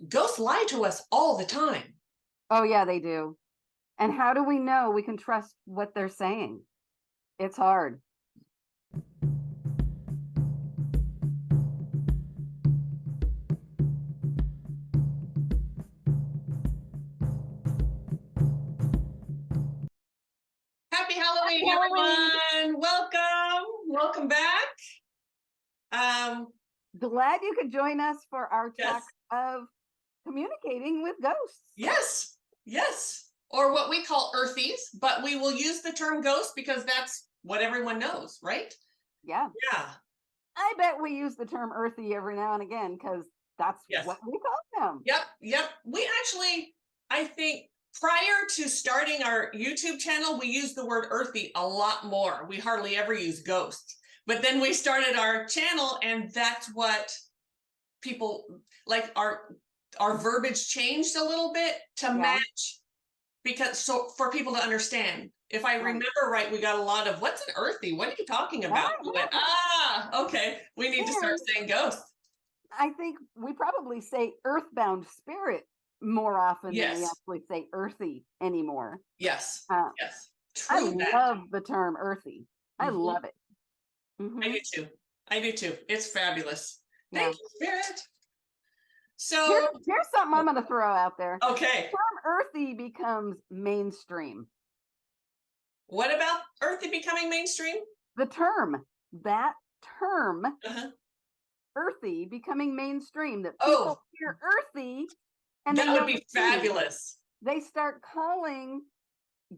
ghosts lie to us all the time. Oh, yeah, they do. And how do we know we can trust what they're saying? It's hard. Happy Halloween, Halloween. everyone. Welcome back. Um, Glad you could join us for our talk yes, of communicating with ghosts. yes. Or what we call earthies, but we will use the term ghost because that's what everyone knows, right? Yeah. Yeah, I bet we use the term earthy every now and again because that's yes. what we call them. Yep. We actually, I think prior to starting our YouTube channel, we used the word earthy a lot more. We hardly ever use ghosts. But then we started our channel, and that's what people like our verbiage changed a little bit to match, because so for people to understand. If I remember right, we got a lot of "what's an earthy? What are you talking about?" We went, okay, we need to start And saying ghost. I think we probably say earthbound spirit more often than we Yes, actually say earthy anymore. yes, Uh, yes. I True that. love the term earthy. I Mhm. love it. I Hmm. do too. I do too. It's fabulous. Yeah. Thank you, Spirit. Here's So, here's something I'm going to throw out there. okay. Term earthy becomes mainstream. What about earthy becoming mainstream? The term, that term, Uh-huh. earthy, becoming mainstream. That people Oh, hear earthy and they that know would the be meaning. fabulous. They start calling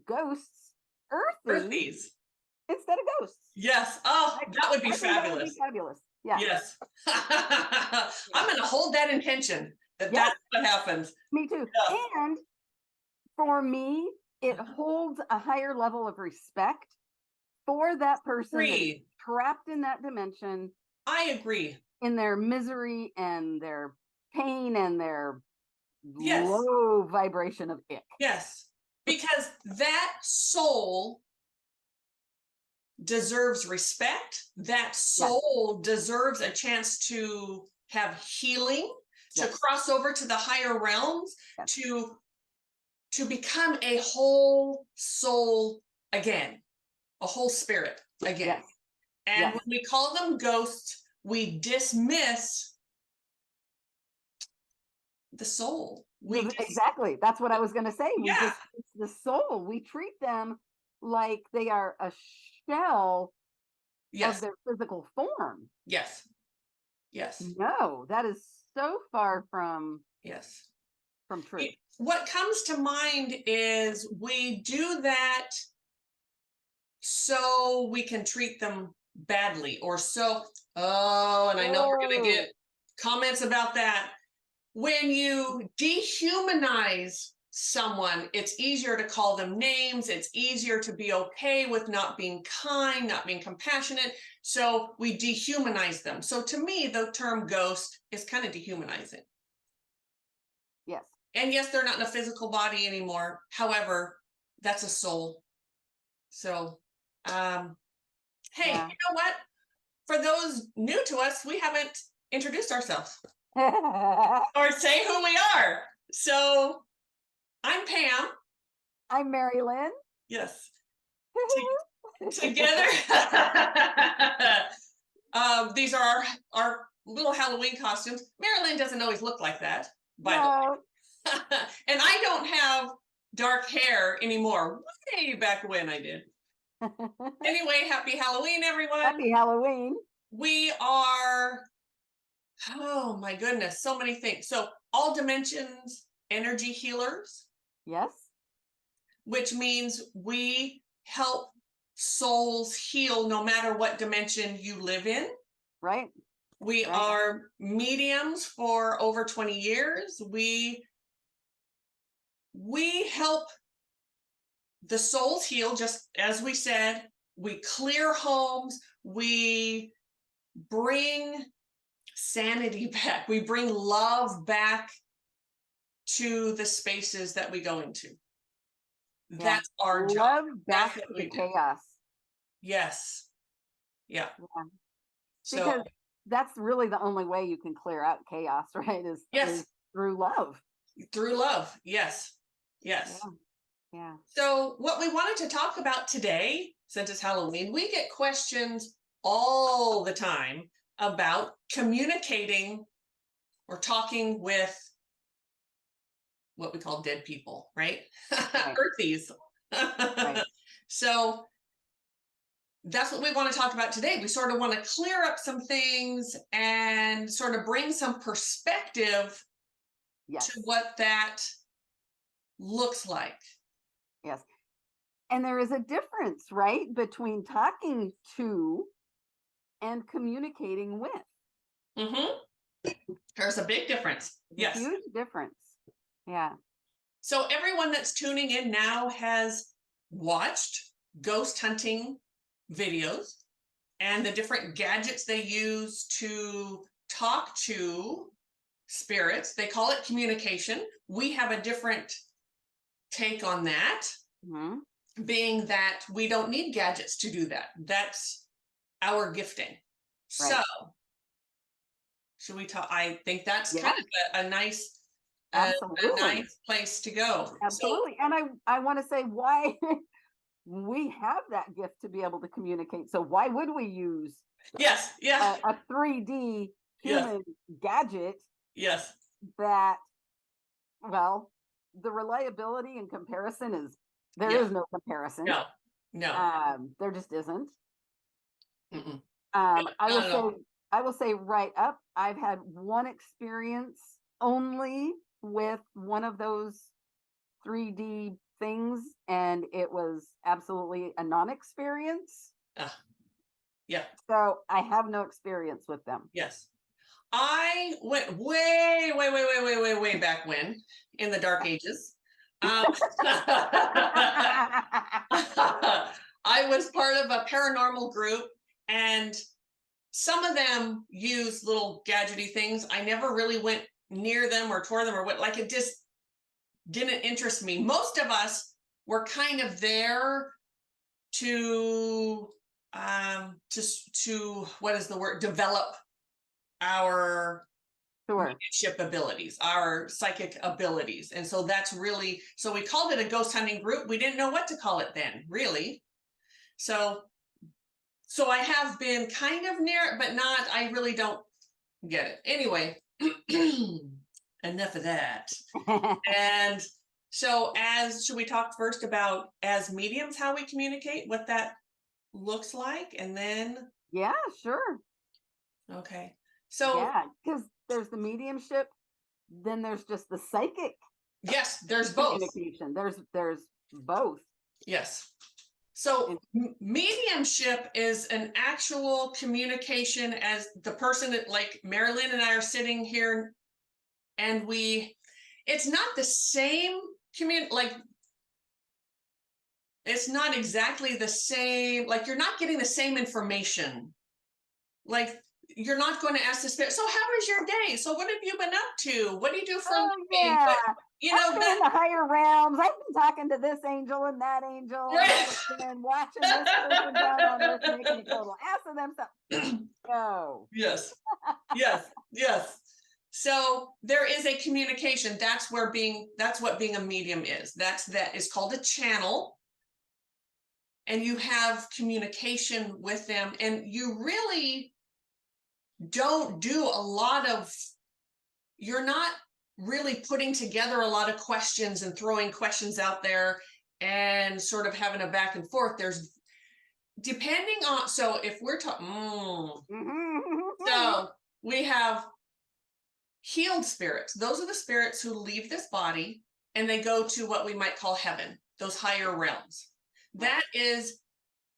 ghosts earthy Earthies. instead of ghosts. Yes. Oh, I, that would be I think that would be fabulous. fabulous. Yeah. Yes. Yeah. I'm going to hold that intention that Yes, that's what happens. me too. Yeah. And for me, it holds a higher level of respect for that person that is Agree. trapped in that dimension, I agree. in their misery and their pain and their Yes. low vibration of ick. Yes. Because that soul deserves respect. That Yes, soul deserves a chance to have healing, to yes, cross over to the higher realms, yes, to become a whole soul again, a whole spirit again. yes, And yes. when we call them ghosts, we dismiss the soul. Exactly. That's what I was going to say. We Yeah. just, it's the soul. We treat them like they are a shell of Yes. their physical form. Yes. Yes. No, that is so far Yes. from true. What comes to mind is we do that so we can treat them badly, or so, oh, and I know we're going to Oh, get comments about that. When you dehumanize someone, it's easier to call them names. It's easier to be okay with not being kind, not being compassionate. So we dehumanize them. So to me, the term ghost is kind of dehumanizing. yes. And yes, they're not in a physical body anymore. However, that's a soul. So, hey, Yeah. you know what? For those new to us, we haven't introduced ourselves or say who we are. So I'm Pam. I'm Mari-Lyn. Yes. Together. These are our little Halloween costumes. Mari-Lyn doesn't always look like that, by the No. way. And I don't have dark hair anymore. Way back when I did. Anyway, happy Halloween, everyone. Happy Halloween. We are, oh my goodness, so many things. So, all dimensions energy healers, Yes. which means we help souls heal no matter what dimension you live in. Right. We Right. are mediums for over 20 years. We help the souls heal, just as we said. We clear homes, we bring sanity back, we bring love back to the spaces that we go into. Yeah. That's our job. Love That's back what to the we do. chaos. Yes. Yeah. Yeah. So, Because that's really the only way you can clear out chaos, right? Is yes. through love. Through love. Yes. Yes. Yeah. So what we wanted to talk about today, since it's Halloween, we get questions all the time about communicating or talking with what we call dead people, right? Right. Earthies. Right. So that's what we want to talk about today. We sort of want to clear up some things and sort of bring some perspective Yes. to what that looks like. Yes. And there is a difference, right, between talking to and communicating with. Mm-hmm. There's a big difference. Yes. Huge difference. Yeah. So everyone that's tuning in now has watched ghost hunting videos and the different gadgets they use to talk to spirits. They call it communication. We have a different take on that, Mm-hmm. being that we don't need gadgets to do that. That's our gifting. Right. So should we talk? I think that's Yeah. kind of a nice Absolutely. a nice place to go. Absolutely. And I want to say why we have that gift to be able to communicate. So why would we use Yes, yeah, a 3D yes, human gadget yes, that, well, the reliability in comparison is there yeah. is no comparison. No, no. There just isn't. Mm-mm. I will Not at say all. I will say right up, I've had one experience only with one of those 3D things, and it was absolutely a non-experience. Yeah, So I have no experience with them. yes. I went way back when, in the dark ages. I was part of a paranormal group, and some of them use little gadgety things. I never really went near them or toward them or what, like it just didn't interest me. Most of us were kind of there to to what is the word, develop our Sure. mediumship abilities, our psychic abilities. And so that's really, so we called it a ghost hunting group. We didn't know what to call it then, really. So I have been kind of near it, but not, I really don't get it. Anyway, enough of that. And so should we talk first about as mediums, how we communicate, what that looks like? And then, Yeah, sure. okay. So Yeah, because there's the mediumship, then there's just the psychic yes, there's both. communication. There's both. Yes. So mediumship is an actual communication as the person that, like Mari-Lyn and I are sitting here, and it's not the same like it's not exactly the same, like you're not getting the same information. Like you're not going to ask the spirit, so how was your day? So what have you been up to? What do you do for a living? Yeah. But you know I've been in that, the higher realms. I've been talking to this angel and that angel, and I've been watching this person down on earth making a total ass of themselves. No. yes, yes, yes. So there is a communication. That's what being a medium is. That is called a channel. And you have communication with them, and you really don't do a lot of, you're not really putting together a lot of questions and throwing questions out there and sort of having a back and forth. There's, depending on, so if we're talking, so we have healed spirits. Those are the spirits who leave this body and they go to what we might call heaven, those higher realms. That is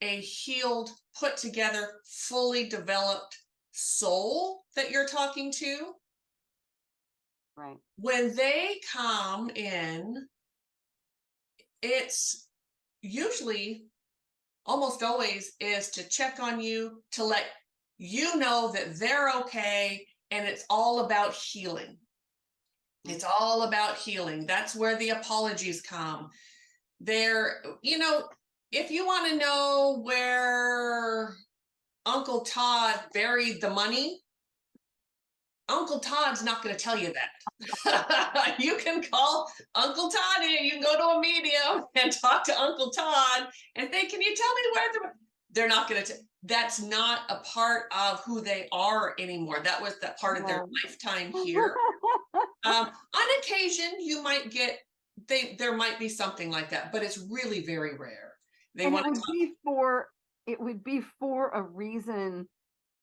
a healed, put together, fully developed soul that you're talking to. Right. When they come in, it's usually, almost always, is to check on you, to let you know that they're okay, and it's all about healing. It's all about healing. That's where the apologies come. There, if you want to know where Uncle Todd buried the money, Uncle Todd's not going to tell you that. You can call Uncle Todd in. You can go to a medium and talk to Uncle Todd and say, "Can you tell me where they're not going to?" That's not a part of who they are anymore. That was that part of their lifetime here. On occasion, you might get there might be something like that, but it's really very rare. They And want to talk. it would be for a reason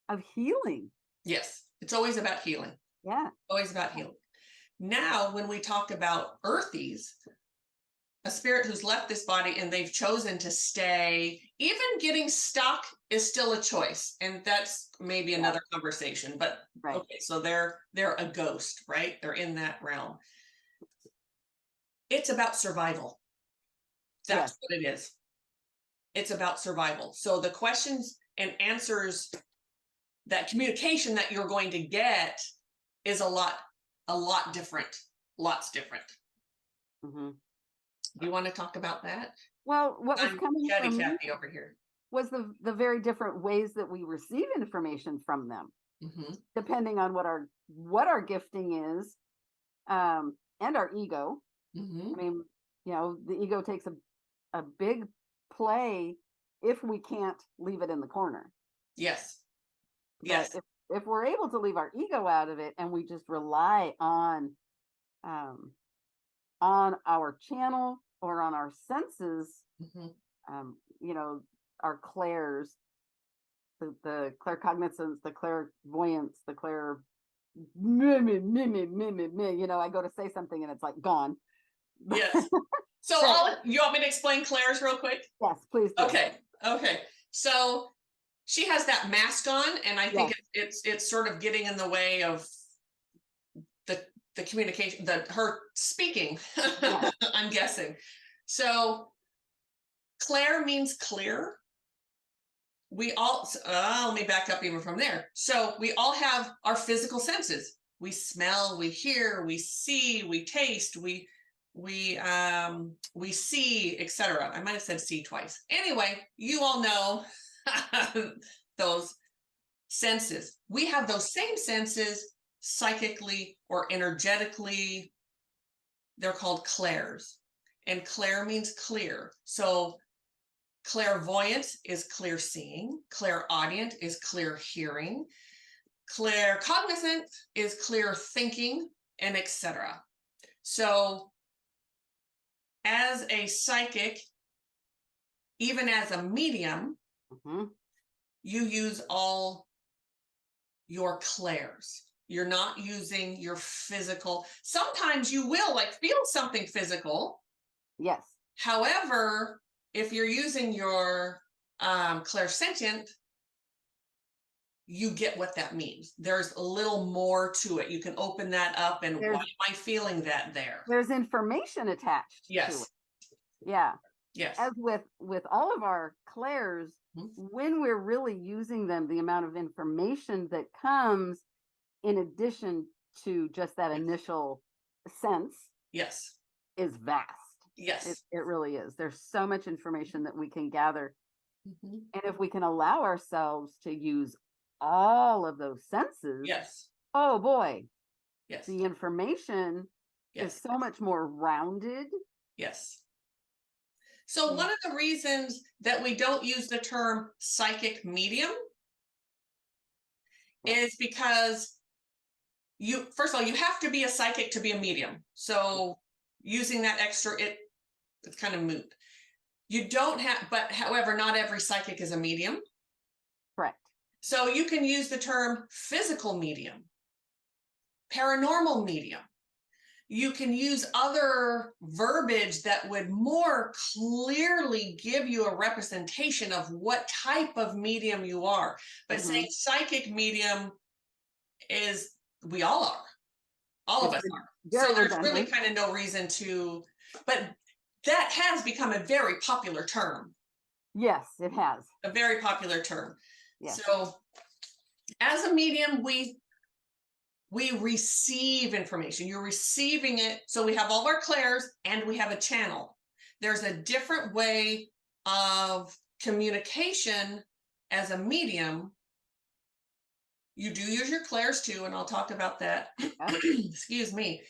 of healing. Yes, it's always about healing. Yeah. Always about healing. Now, when we talk about earthies, a spirit who's left this body and they've chosen to stay, even getting stuck is still a choice. And that's maybe another conversation. But okay, so they're a ghost, right? They're in that realm. It's about survival. That's what it is. It's about survival. So the questions and answers, that communication that you're going to get is a lot different. Lots different. Mm-hmm. Do you want to talk about that? Well, what was coming from me over here was the very different ways that we receive information from them, depending on what our gifting is, and our ego. I mean, the ego takes a big play if we can't leave it in the corner. Yes. But if we're able to leave our ego out of it and we just rely on our channel or on our senses, our clairs, the claircognizance, the clairvoyance, the clair, I go to say something and it's like gone. Yes. So you want me to explain clairs real quick? Yes, please do. Okay. So she has that mask on, and I think it's sort of getting in the way of the communication, her speaking. I'm guessing. So clair means clear. We all let me back up even from there. So we all have our physical senses. We smell, we hear, we see, we taste, we see, etc. I might have said see twice. Anyway, you all know those senses. We have those same senses psychically or energetically. They're called clairs, and clair means clear. So clairvoyance is clear seeing, clairaudient is clear hearing, claircognizant is clear thinking, and etc. So as a psychic, even as a medium, you use all your clairs. You're not using your physical. Sometimes you will feel something physical. Yes. However, if you're using your clairsentient, you get what that means. There's a little more to it. You can open that up and why am I feeling that there? There's information attached to it. Yeah. Yes. As with all of our clairs, when we're really using them, the amount of information that comes in addition to just that initial sense is vast. Yes. It really is. There's so much information that we can gather. And if we can allow ourselves to use all of those senses, oh boy, the information is so much more rounded. Yes. So one of the reasons that we don't use the term psychic medium is because first of all, you have to be a psychic to be a medium. So using that extra, it's kind of moot. You don't have, but however, not every psychic is a medium. Correct. So you can use the term physical medium, paranormal medium. You can use other verbiage that would more clearly give you a representation of what type of medium you are. But saying psychic medium is, we all are. All of us are. So there's really kind of no reason to, but that has become a very popular term. Yes, it has. A very popular term. Yes. So as a medium, we receive information. You're receiving it. So we have all of our clairs and we have a channel. There's a different way of communication as a medium You do use your clairs too, and I'll talk about that. Yep. Excuse me.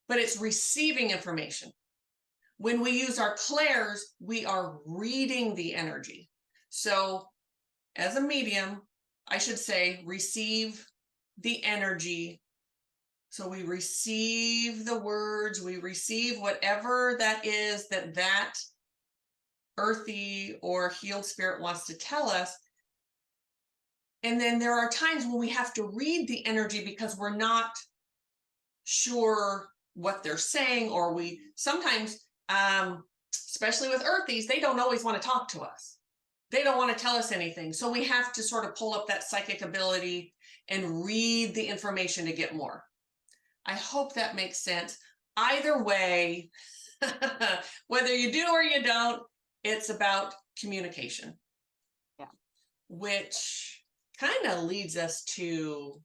But it's receiving information. When we use our clairs, we are reading the energy. So as a medium, I should say receive the energy. So we receive the words, we receive whatever that is that earthy or healed spirit wants to tell us. And then there are times when we have to read the energy because we're not sure what they're saying, or we sometimes, especially with earthies, they don't always want to talk to us. They don't want to tell us anything. So we have to sort of pull up that psychic ability and read the information to get more. I hope that makes sense. Either way, whether you do or you don't, it's about communication. Yeah. Which kind of leads us to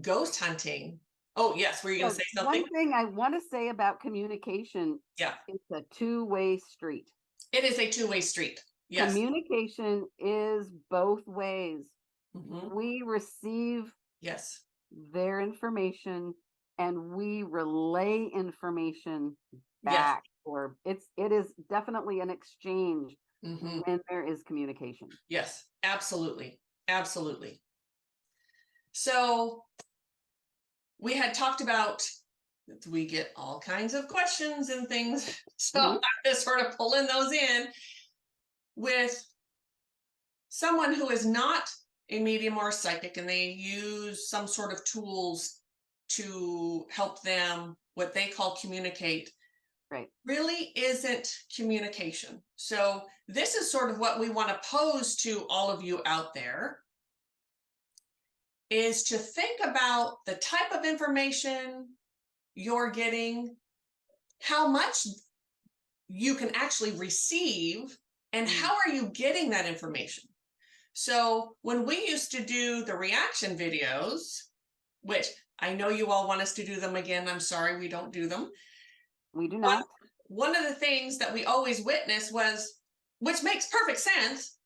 ghost hunting. Oh, yes. Were you going to say something? One thing I want to say about communication, Yeah. it's a two-way street. It is a two-way street. Yes. Communication is both ways. Mm-hmm. We receive Yes. their information and we relay information back. Yes. Or it is definitely an exchange Mm-hmm. when there is communication. Yes, absolutely. Absolutely. So we had talked about, we get all kinds of questions and things. So I'm just sort of pulling those in with someone who is not a medium or a psychic, and they use some sort of tools to help them, what they call communicate. Right. Really isn't communication. So this is sort of what we want to pose to all of you out there, is to think about the type of information you're getting, how much you can actually receive, and how are you getting that information. So when we used to do the reaction videos, which I know you all want us to do them again, I'm sorry we don't do them. We do not. One of the things that we always witnessed was, which makes perfect sense,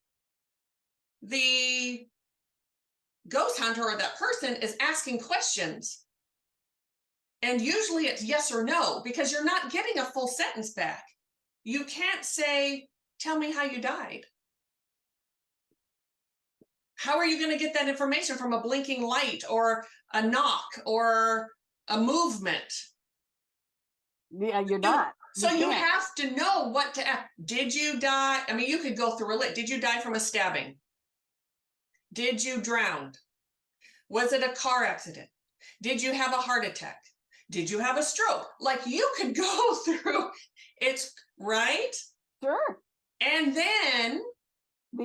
the ghost hunter or that person is asking questions. And usually it's yes or no, because you're not getting a full sentence back. You can't say, tell me how you died. How are you going to get that information from a blinking light or a knock or a movement? Yeah, you're not. So you have to know what to ask. Did you die? I mean, you could go through a list. Did you die from a stabbing? Did you drown? Was it a car accident? Did you have a heart attack? Did you have a stroke? Like, you could go through it's right. Sure. And then the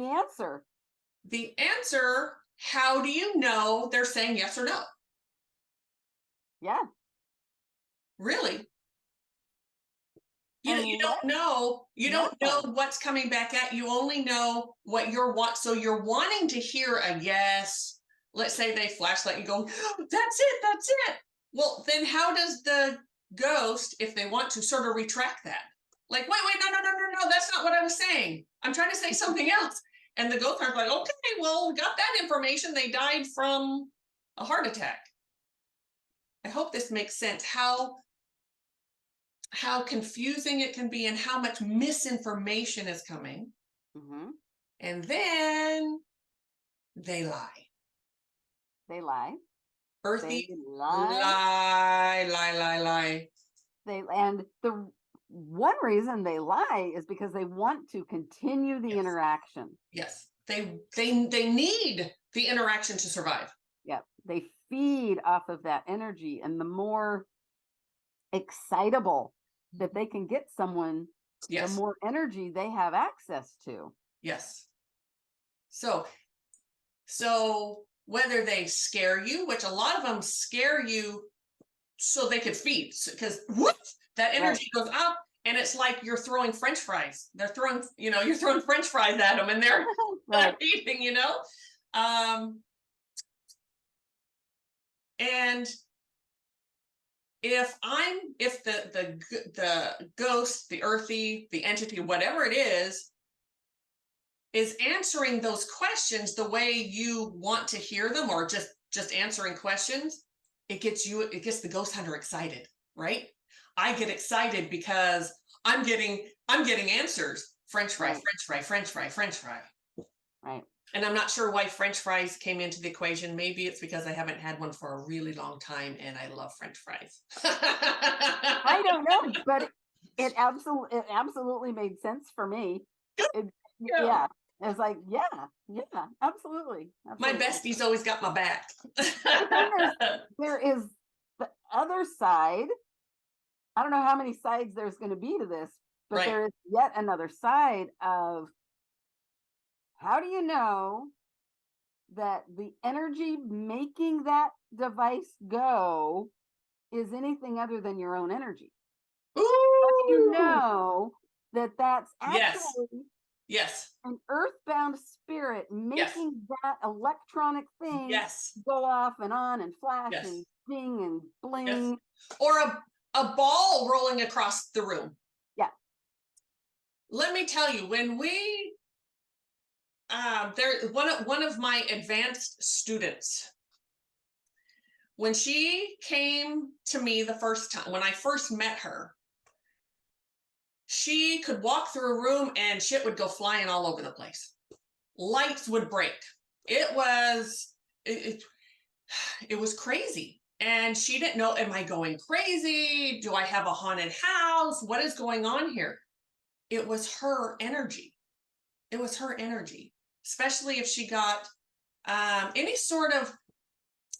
answer, how do you know they're saying yes or no? Yeah. Really? You don't know. You don't know what's coming back at you. Only know what you're So you're wanting to hear a yes. Let's say they flashlight, you go, oh, that's it, that's it. Well, then how does the ghost, if they want to, sort of retract that? Like, wait, no, that's not what I was saying. I'm trying to say something else. And the ghost hunter's like, okay, well, got that information. They died from a heart attack. I hope this makes sense. How confusing it can be and how much misinformation is coming. Mm-hmm. And then they lie. They lie. Earthy They lie. And the one reason they lie is because they want to continue the interaction. Yes. They need the interaction to survive. Yeah. They feed off of that energy, and the more excitable that they can get someone, the more energy they have access to. Yes. So whether they scare you, which a lot of them scare you so they could feed, because that energy goes up, and it's like you're throwing French fries. They're throwing, you're throwing French fries at them, and they're eating, and if the ghost, the earthy, the entity, whatever it is answering those questions the way you want to hear them, or just just answering questions, it gets the ghost hunter excited, right? I get excited because I'm getting answers. French fry, Right. French fry, French fry, French fry. Right. And I'm not sure why French fries came into the equation. Maybe it's because I haven't had one for a really long time and I love French fries. I don't know, but it absolutely made sense for me. It, Yeah. yeah. It's like, yeah, yeah, absolutely. My Absolutely. bestie's always got my back. But then there is the other side. I don't know how many sides there's going to be to this, but Right. there is yet another side of how do you know that the energy making that device go is anything other than your own energy? How do you Ooh. know that that's Yes. actually Yes. an earthbound spirit Yes. making that electronic thing Yes. go off and on and flash and Yes. ding and Yes. bling? Or a ball rolling across the room. Yeah. Let me tell you, when we there one of my advanced students, when she came to me the first time, when I first met her, she could walk through a room and shit would go flying all over the place. Lights would break. It was it, it was crazy. And she didn't know, am I going crazy? Do I have a haunted house? What is going on here? It was her energy. It was her energy, especially if she got any sort of,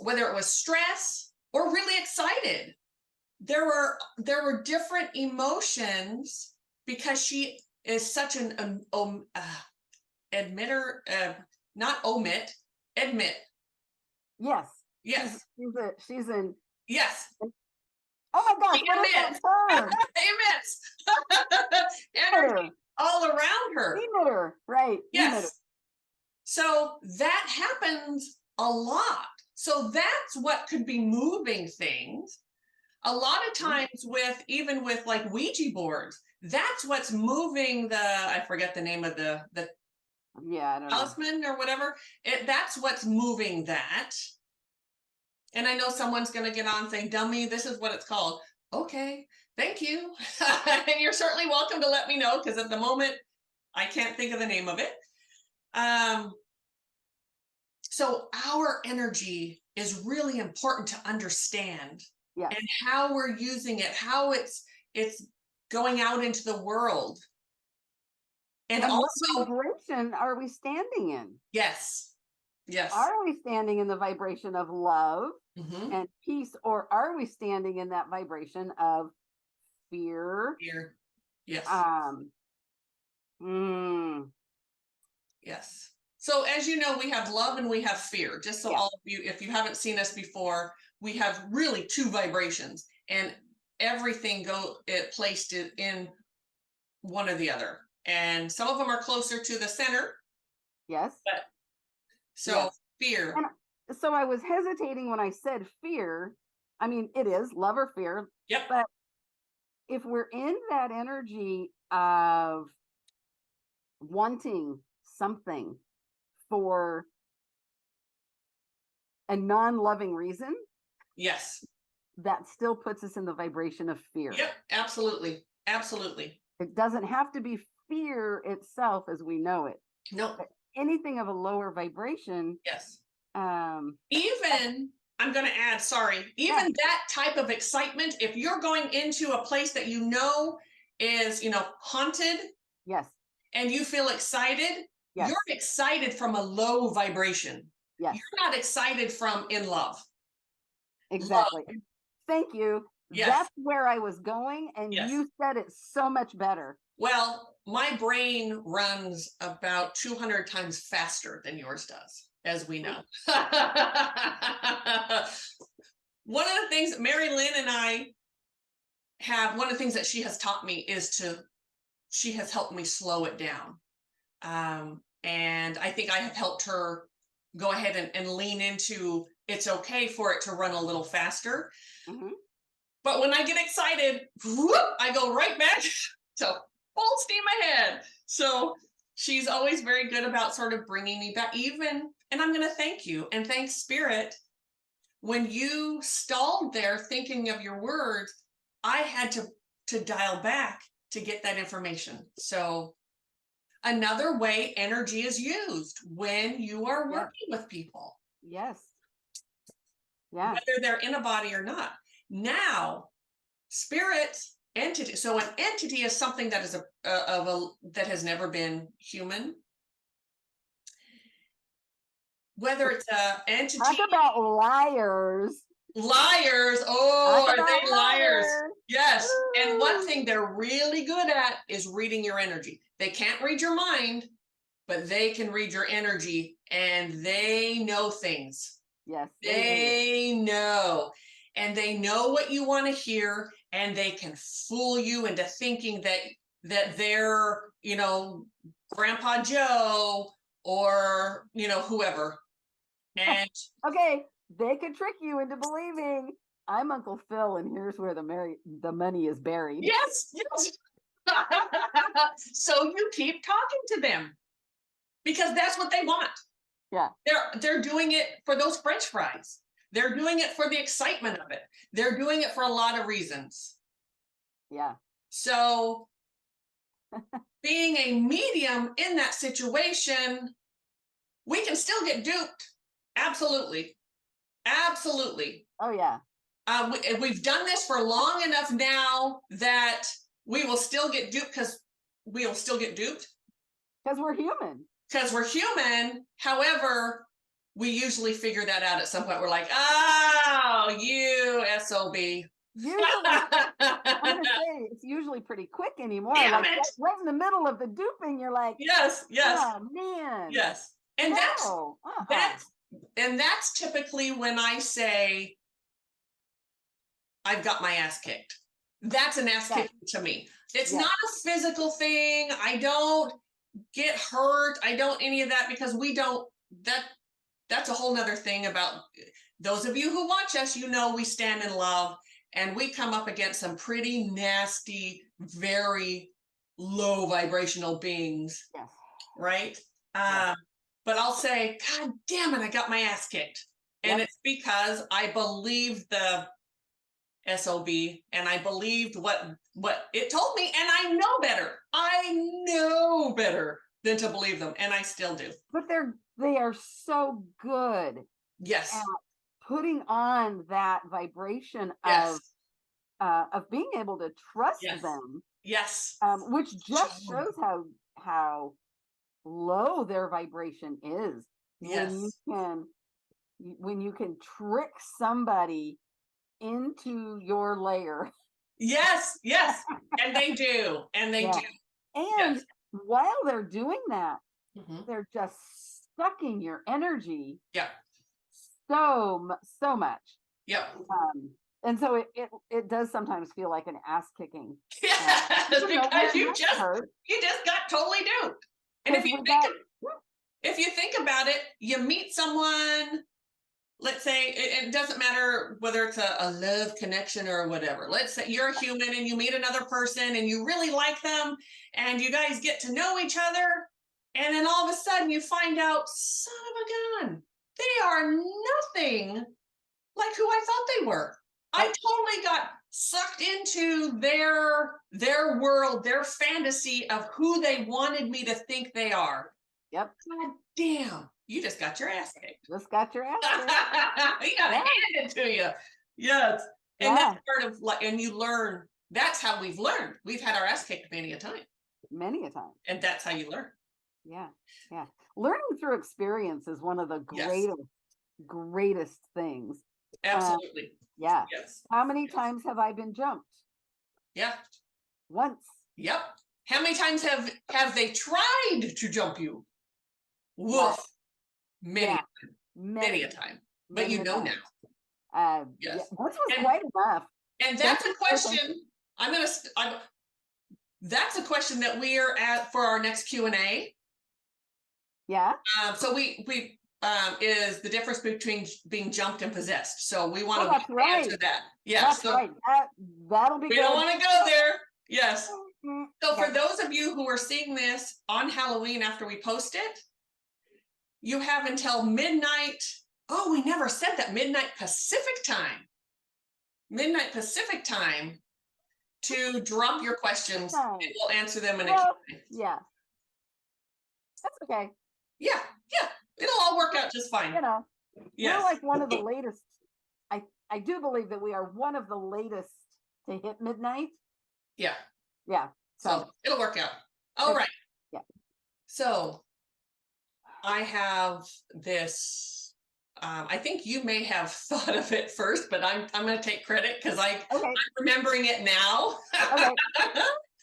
whether it was stress or really excited. There were different emotions because she is such an admitter, not omit, admit. Yes. Yes, She's in. yes. Oh my gosh, She what is admits. that term? Emits. Emitter. Energy all around her. Emitter. Right. Emitter. Yes. So that happens a lot. So that's what could be moving things. A lot of times even with like Ouija boards, that's what's moving I forget the name of the Yeah, I don't know. talisman or whatever. That's what's moving that. And I know someone's going to get on saying, dummy, this is what it's called. Okay, thank you. And you're certainly welcome to let me know, because at the moment I can't think of the name of it. So our energy is really important to understand, Yes. and how we're using it, how it's going out into the world. And And what also, vibration are we standing in? yes, yes. Are we standing in the vibration of love Mm-hmm. and peace, or are we standing in that vibration of fear? Here. Yes. Um, mm, Yes. So as you know, we have love and we have fear. Just so yeah. all of you, if you haven't seen us before, we have really two vibrations, and everything placed it in one or the other. And some of them are closer to the center, Yes. but so Yes. fear. And so I was hesitating when I said fear. I mean, it is love or fear, Yep. but if we're in that energy of wanting something for a non-loving reason, Yes. that still puts us in the vibration of fear. Yep. Absolutely. Absolutely. It doesn't have to be fear itself as we know it, No. but anything of a lower vibration. Yes. um Even, I'm going to add, sorry, even yeah. that type of excitement, if you're going into a place that you know is, haunted, Yes. and you feel excited, Yes. you're excited from a low vibration. Yes. You're not excited from in love. Exactly. Love. Thank you. Yes. That's where I was going, and Yes. you said it so much better. Well, my brain runs about 200 times faster than yours does, as we know. One of the things that Mari-Lyn and I have, one of the things that she has taught me is she has helped me slow it down. And I think I have helped her go ahead and lean into, it's okay for it to run a little faster. Mhm. But when I get excited, whoop, I go right back to full steam ahead. So she's always very good about sort of bringing me back, even, and I'm going to thank you and thank Spirit when you stalled there thinking of your words, I had to dial back to get that information. So another way energy is used when you are Yeah. working with people, Yes. Yeah. whether they're in a body or not. Now, spirit entity. So an entity is something that is that has never been human. Whether it's a entity, Talk about liars. liars. Oh, Talk are about they liars? liars. Yes. And one Woo. thing they're really good at is reading your energy. They can't read your mind, but they can read your energy, and they know things. Yes, They know. And they know what you want to hear, and they can fool you into thinking that they're, Grandpa Joe or, whoever. And okay, they could trick you into believing I'm Uncle Phil, and here's where the money is buried. yes, yes. So you keep talking to them because that's what they want. Yeah. They're doing it for those French fries. They're doing it for the excitement of it. They're doing it for a lot of reasons. Yeah. So being a medium in that situation, we can still get duped. Absolutely. Absolutely. Oh yeah. We've done this for long enough now that we will still get duped because we'll still get duped Because we're human. because we're human. However, we usually figure that out at some point. We're like, oh, you SOB. Usually, I'm gonna say it's usually pretty quick anymore. Damn Like it. right in the middle of the duping, you're like, Yes, yes, oh man. yes. And No. that's typically when I say I've got my ass kicked. That's an ass kicking to me. It's Yes. not a physical thing. I don't get hurt. I don't any of that because we don't that's a whole nother thing about those of you who watch us, we stand in love and we come up against some pretty nasty, very low vibrational beings, Yes. right? Yes. But I'll say, God damn it, I got my ass kicked. And Yep. it's because I believed the SOB and I believed what it told me, and I know better. I know better than to believe them, and I still do. But they are so good Yes. at putting on that vibration Yes. of being able to trust Yes. them, Yes. which just shows how low their vibration is Yes. when you can trick somebody into your layer. Yes. Yes. And they do. And they Yeah. do. And Yes. while they're doing that, Mhm. they're just sucking your energy Yep. so much. Yep. And so it does sometimes feel like an ass kicking. Yes, because you just hurt. got totally duped. And if you think about it, you meet someone, let's say it doesn't matter whether it's a love connection or whatever. Let's say you're a human and you meet another person and you really like them and you guys get to know each other. And then all of a sudden you find out, son of a gun, they are nothing like who I thought they were. I totally got sucked into their world, their fantasy of who they wanted me to think they are. Yep. God damn, you just got your ass kicked. Just got your ass kicked. You gotta hand it to you. Yes. And that's part of and you learn. That's how we've learned. We've had our ass kicked many a time. Many a time. And that's how you learn. Yeah. Yeah. Learning through experience is one of the greatest things. Absolutely. Yeah. Yes. How many times have I been jumped? Yeah. Once. Yep. How many times have they tried to jump you? Woof. Many a time. But you know now. Yes. Once was quite enough. And that's a question. That's a question that we are at for our next Q&A. Yeah. So we is the difference between being jumped and possessed. So we want to answer that. Yes. That's right. That'll be we good. Don't want to go there. Yes. Mm-hmm. So for those of you who are seeing this on Halloween after we post it, you have until midnight Oh, we never said that. Midnight Pacific time. Midnight Pacific time to drop your questions and Time. we'll answer them in a Well, Q&A. yeah, that's okay. Yeah, yeah. It'll all work out just fine. You know, we're Yes. like one of the latest. I do believe that we are one of the latest to hit midnight. Yeah. Yeah. So it'll work out. All Okay. right. Yeah. So I have this. I think you may have thought of it first, but I'm going to take credit because I'm Okay. remembering it now. Okay.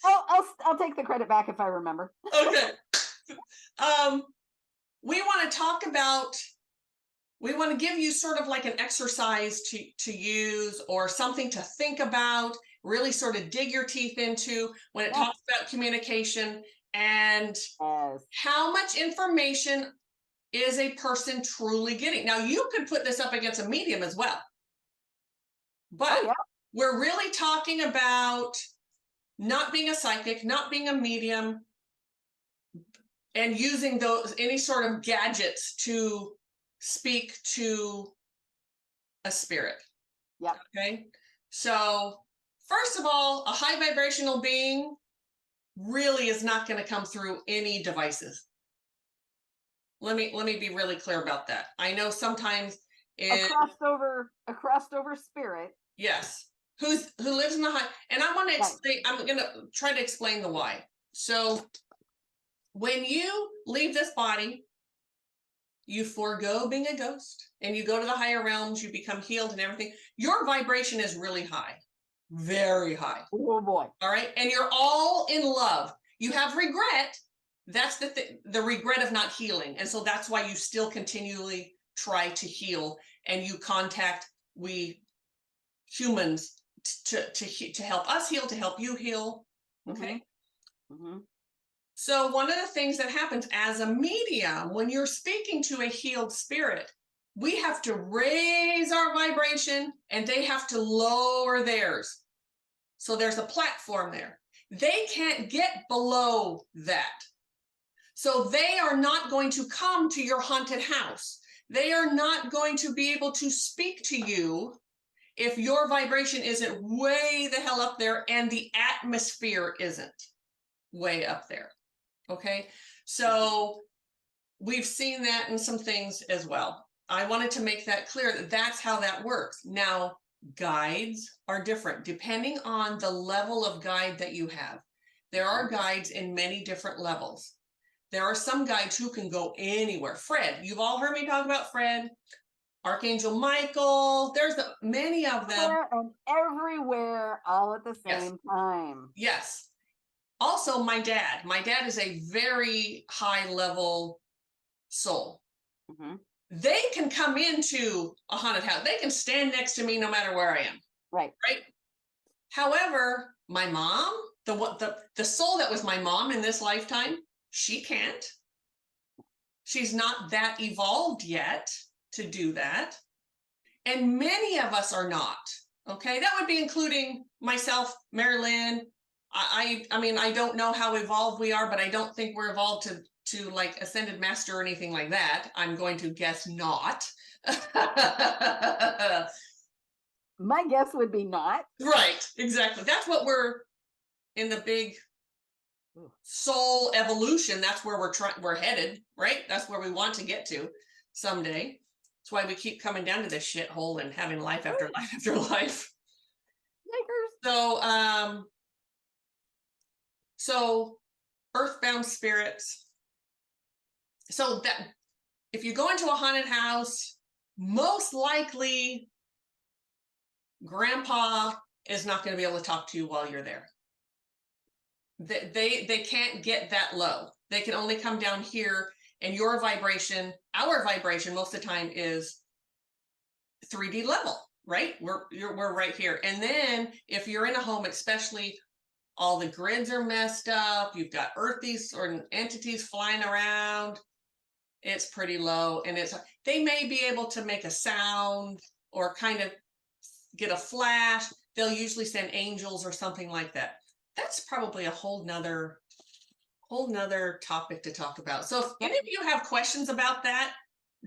I'll take the credit back if I remember. Okay. We want to talk about. We want to give you sort of like an exercise to use or something to think about. Really, sort of dig your teeth into when it Yeah. talks about communication and Yes. how much information is a person truly getting? Now, you could put this up against a medium as well, but Oh yeah. we're really talking about not being a psychic, not being a medium, and using those any sort of gadgets to speak to a spirit. Yep. Okay. So, first of all, a high vibrational being really is not going to come through any devices. Let me be really clear about that. I know sometimes A crossed over spirit. yes, who lives in the high, and I want to Right. explain. I'm going to try to explain the why. So when you leave this body, you forego being a ghost and you go to the higher realms. You become healed and everything. Your vibration is really high, very high. Oh boy. All right, and you're all in love. You have regret. That's the regret of not healing, and so that's why you still continually try to heal, and you contact we humans to help us heal, to help you heal. Okay. Mm-hmm. So one of the things that happens as a medium when you're speaking to a healed spirit, we have to raise our vibration and they have to lower theirs. So there's a platform there. They can't get below that. So they are not going to come to your haunted house. They are not going to be able to speak to you if your vibration isn't way the hell up there and the atmosphere isn't way up there. Okay. So we've seen that in some things as well. I wanted to make that clear that that's how that works. Now, guides are different depending on the level of guide that you have. There are guides in many different levels. There are some guides who can go anywhere. Fred, you've all heard me talk about Fred, Archangel Michael. There's many of them. And everywhere all at the same time. Yes. Also, my dad. My dad is a very high level soul. Mm-hmm. They can come into a haunted house. They can stand next to me no matter where I am. Right. Right. However, my mom, the soul that was my mom in this lifetime, she can't. She's not that evolved yet to do that. And many of us are not. Okay. That would be including myself, Mari-Lyn. I mean, I don't know how evolved we are, but I don't think we're evolved to like ascended master or anything like that. I'm going to guess not. My guess would be not. Right, exactly. That's what we're in the big soul evolution. That's where we're headed, right? That's where we want to get to someday. That's why we keep coming down to this shithole and having life after life after life. Yikers. So earthbound spirits. So that if you go into a haunted house, most likely grandpa is not going to be able to talk to you while you're there. They can't get that low. They can only come down here, and your vibration, our vibration most of the time is 3D level, right? We're right here. And then if you're in a home, especially all the grids are messed up, you've got earthies or entities flying around, it's pretty low, and they may be able to make a sound or kind of get a flash. They'll usually send angels or something like that. That's probably a whole nother topic to talk about. So if any of you have questions about that,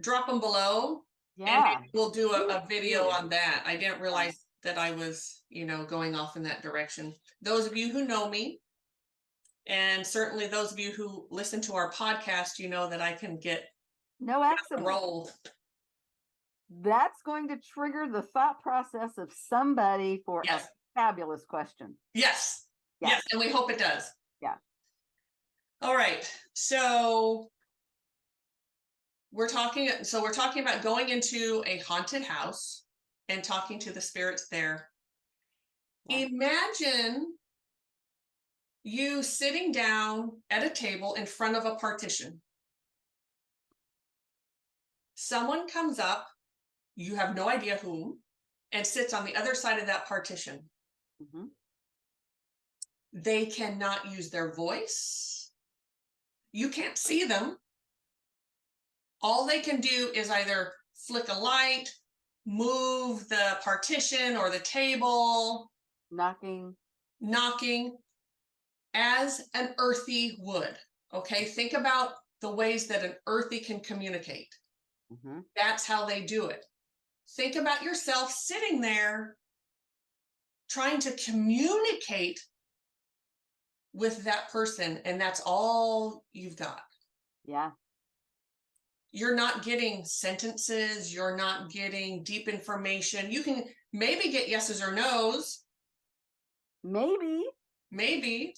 drop them below. And Yeah. maybe we'll do Me a video too. on that. I didn't Yeah. realize that I was, going off in that direction. Those of you who know me, and certainly those of you who listen to our podcast, you know that I can get No a accident. roll. That's going to trigger the thought process of somebody for a Yes. fabulous question. Yes. Yeah. Yes. And we hope it does. Yeah. All right. So we're talking about going into a haunted house and talking to the spirits there. Yeah. Imagine you sitting down at a table in front of a partition. Someone comes up, you have no idea whom, and sits on the other side of that partition. Mhm. They cannot use their voice. You can't see them. All they can do is either flick a light, move the partition or the table, Knocking. knocking, as an earthy would. Okay, think about the ways that an earthy can communicate. Mhm. That's how they do it. Think about yourself sitting there trying to communicate with that person, and that's all you've got. Yeah. You're not getting sentences, you're not getting deep information. You can maybe get yeses or nos, Maybe. maybe,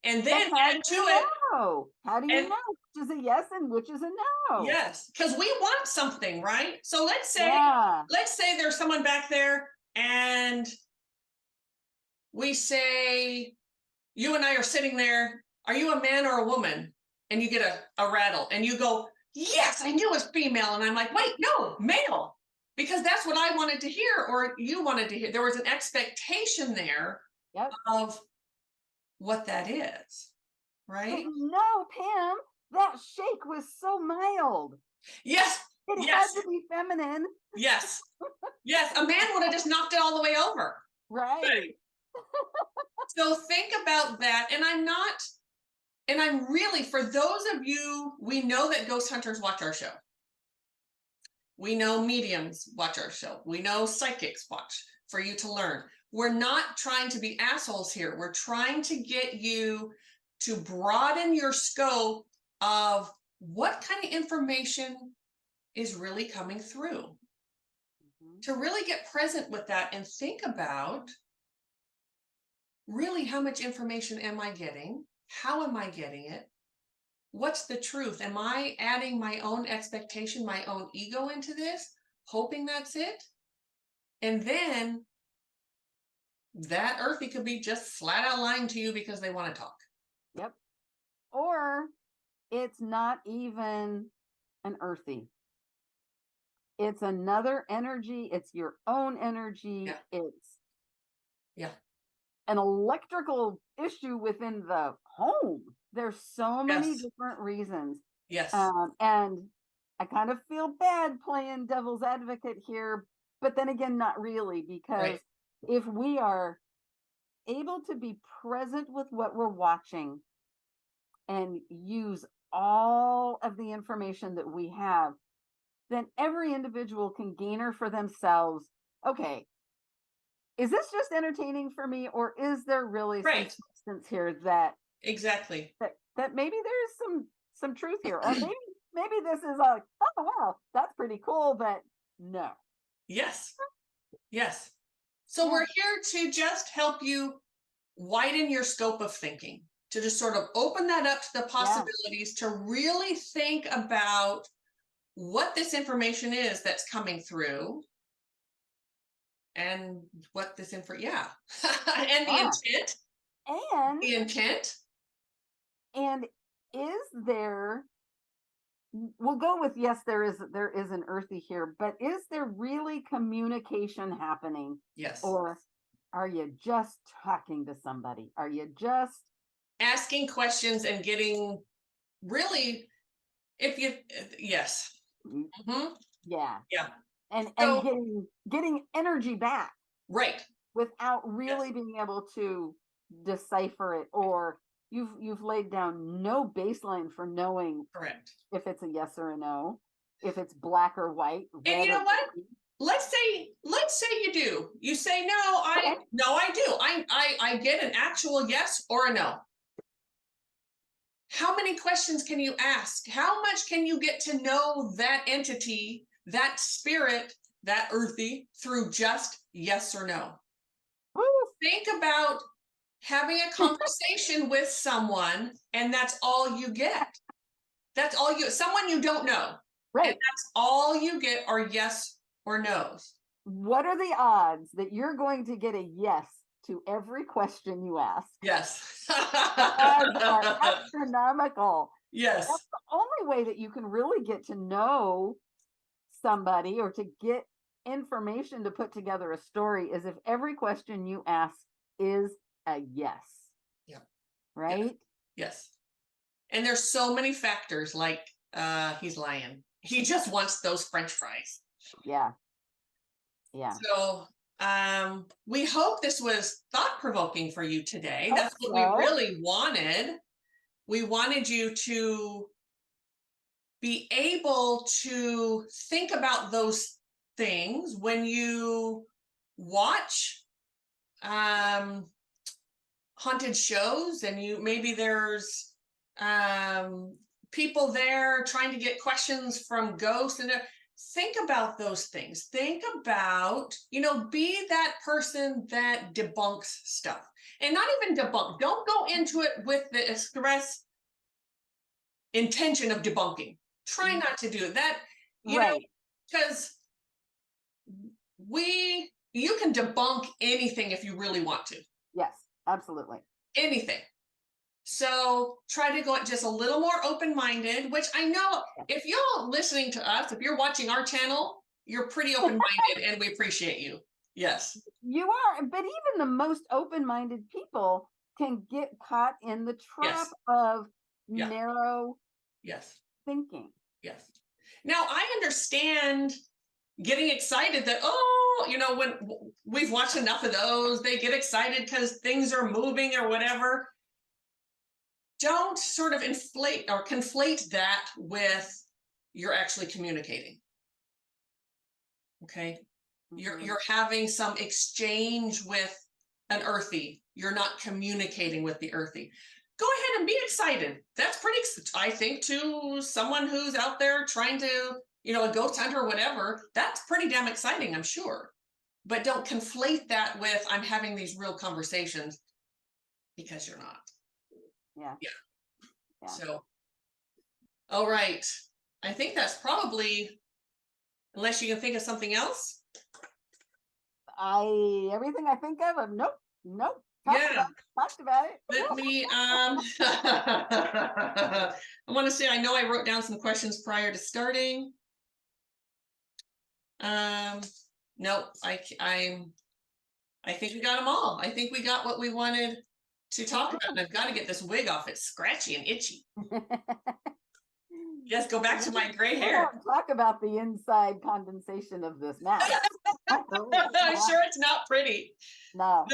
and But then how add do to you it. know? How do you And know which is a yes and which is a no? yes, because we want something, right? So Yeah. let's say there's someone back there and we say, you and I are sitting there, are you a man or a woman? And you get a rattle and you go, yes, I knew it was female. And I'm like, wait, no, male. Because that's what I wanted to hear, or you wanted to hear. There was an expectation there Yep. of what that is, But right? no, Pam, that shake was so mild. Yes, It had yes, to be feminine. yes, yes. A man would have just knocked it all the way over. Right. So think about that. And I'm really, for those of you, we know that ghost hunters watch our show. We know mediums watch our show. We know psychics watch for you to learn. We're not trying to be assholes here. We're trying to get you to broaden your scope of what kind of information is really coming through. Mhm. To really get present with that and think about really how much information am I getting? How am I getting it? What's the truth? Am I adding my own expectation, my own ego into this, hoping that's it? And then that earthy could be just flat out lying to you because they want to talk. Yep. Or it's not even an earthy. It's another energy. It's your own energy. Yeah. It's Yeah. an electrical issue within the home. There's so many Yes. different reasons. Yes. And I kind of feel bad playing devil's advocate here, but then again, not really, because Right. if we are able to be present with what we're watching and use all of the information that we have, then every individual can gainer for themselves, okay, is this just entertaining for me, or is there really some Right. substance here that Exactly. that maybe there's some truth here, or maybe this is like, oh wow, that's pretty cool, but no. Yes. Yes. So Yeah. we're here to just help you widen your scope of thinking, to just sort of open that up to the possibilities, to really think about what this information is that's coming through and what this info, yeah. And the Yeah. intent, And the intent. and is there, we'll go with yes, there is an earthy here, but is there really communication happening? Yes. Or are you just talking to somebody? Are you just Asking questions and getting really, if you, yes. Mm-hmm. yeah. Yeah. And So, getting energy back right. without Yes. really being able to decipher it, or you've laid down no baseline for knowing Correct. if it's a yes or a no. if it's black or white. And you know what? Let's say you do. You say, no, I do. I get an actual yes or a no. How many questions can you ask? How much can you get to know that entity, that spirit, that earthy through just yes or no? Woo. Think about having a conversation with someone and that's all you get. That's all someone you don't know. Right. And that's all you get are yes or no's. What are the odds that you're going to get a yes to every question you ask? Yes. The odds are astronomical. Yes. That's the only way that you can really get to know somebody or to get information to put together a story is if every question you ask is a yes. Yeah. Right? Yes. And there's so many factors like he's lying. He just wants those French fries. Yeah. Yeah. So we hope this was thought-provoking for you today. That's what we really wanted. We wanted you to be able to think about those things when you watch haunted shows and maybe there's people there trying to get questions from ghosts, and think about those things. Think about, be that person that debunks stuff, and not even debunk. Don't go into it with the express intention of debunking. Try not to do that, because you can debunk anything if you really want to. Yes, absolutely. Anything. So try to go just a little more open-minded, which I know if you're listening to us, if you're watching our channel, you're pretty open-minded and we appreciate you. Yes. You are, but even the most open-minded people can get caught in the trap of narrow thinking. Yes. Now I understand getting excited that, when we've watched enough of those, they get excited because things are moving or whatever. Don't sort of inflate or conflate that with you're actually communicating. Okay. You're having some exchange with an earthy. You're not communicating with the earthy. Go ahead and be excited. That's pretty, I think, to someone who's out there trying to, a ghost hunter or whatever, that's pretty damn exciting, I'm sure. But don't conflate that with I'm having these real conversations, because you're not. Yeah. So, all right. I think that's probably, unless you can think of something else. Everything I think of, nope. Talked about it. Let me, I want to say, I know I wrote down some questions prior to starting. No, I think we got them all. I think we got what we wanted to talk about, and I've got to get this wig off. It's scratchy and itchy. Yes, go back to my gray hair. Talk about the inside condensation of this mask. I'm sure it's not pretty. No,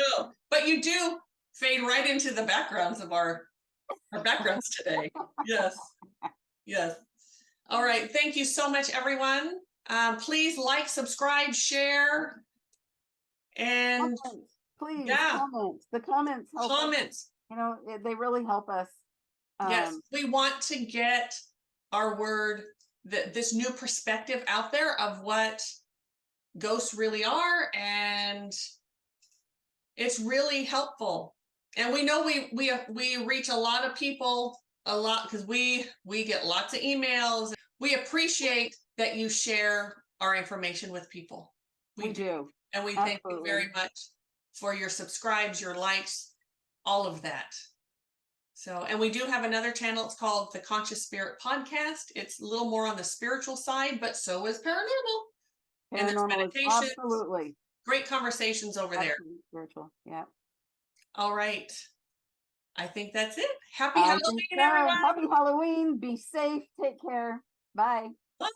but you do fade right into the backgrounds of our backgrounds today. Yes. All right. Thank you so much, everyone. Please like, subscribe, share, and please comment. The comments help. Comments. They really help us. Yes, we want to get our word, this new perspective out there of what ghosts really are, and it's really helpful. And we know we reach a lot of people because we get lots of emails. We appreciate that you share our information with people. We do. And we thank you very much for your subscribes, your likes, all of that. So, and we do have another channel. It's called the Conscious Spirit Podcast. It's a little more on the spiritual side, but so is paranormal. And there's meditation. Absolutely. Great conversations over there. Spiritual. Yeah. All right. I think that's it. Happy Halloween, everyone. Happy Halloween. Be safe. Take care. Bye. Bye.